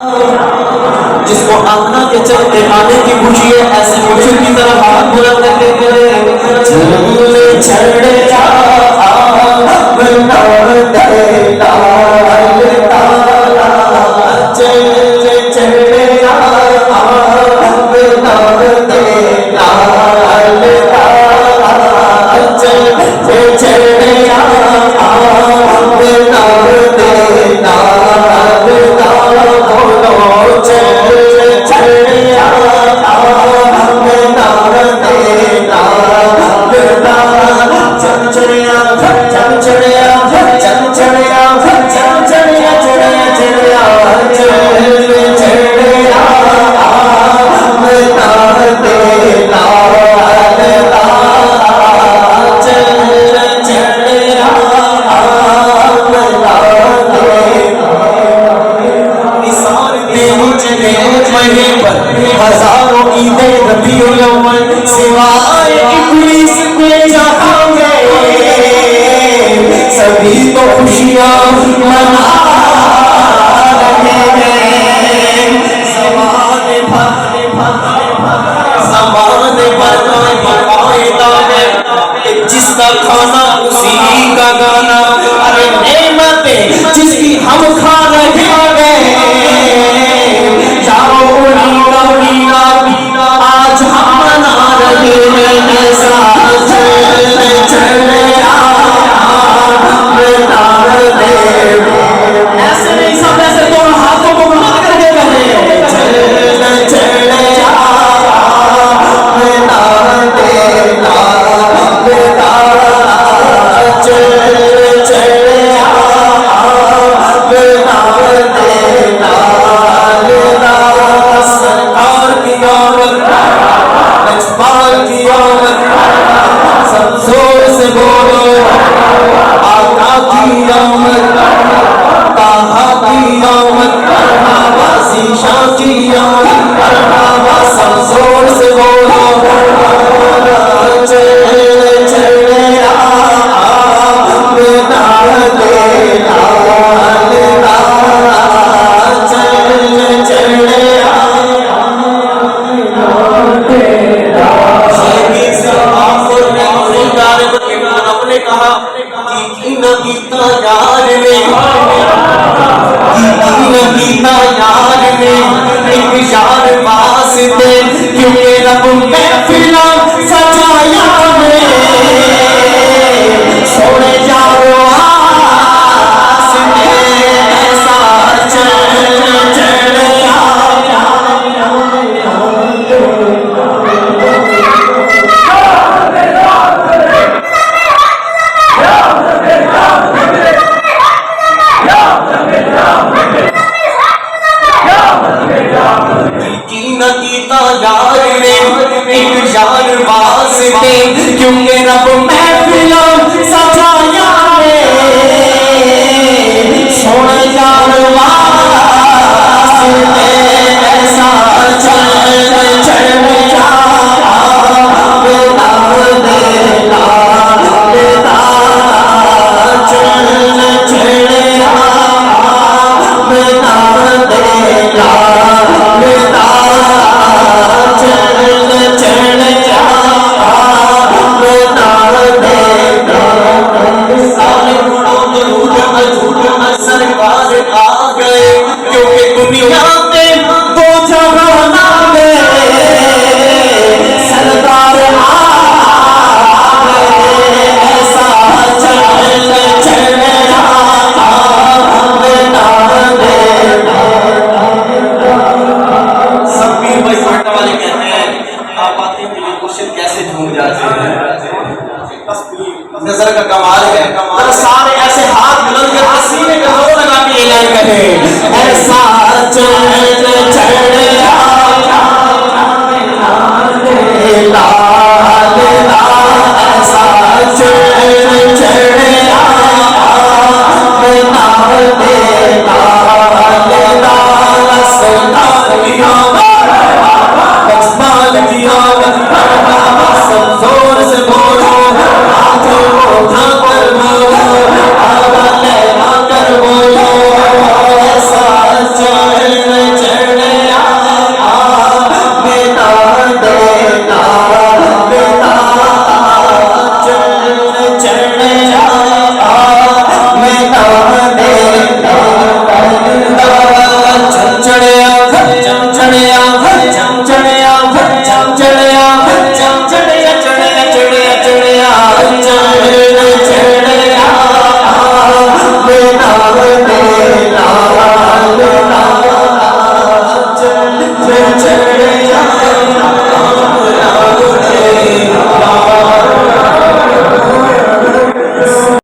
जिसको आना के चलते आने की खुशी है, ऐसे मुर्शिद की तरफ हाथ बुलंद करके हजारों ईदे रबीउल अव्वल सिवाय इब्लीस के जहां में सभी तो खुशियां मना रहे हैं। ज़माने भर है जिसका खाना उसी का गाना। अरे नेमतें जिसकी हम खा रहे हैं, आज हम मना रहे हैं। ऐसे नहीं, सब ऐसे दोनों हाथों को बुलंद करके कहें सरकार की आमद, लजपाल की आमद, सब जोर से बोलो आका की आमद, ताहा की आमद, शीशा की आमद, सब जोर से बोलो क्योंकि रब महफिला सजाया में सोने जाओ ऐसा यार ने एक यार वास्ते क्योंकि रब महफिला सजाया सोना यार वास्ते ऐसा नजर का कमाल है। सारे ऐसे हाथ बुलंद करके सीने पे जोर लगा के ऐलान करें ऐसा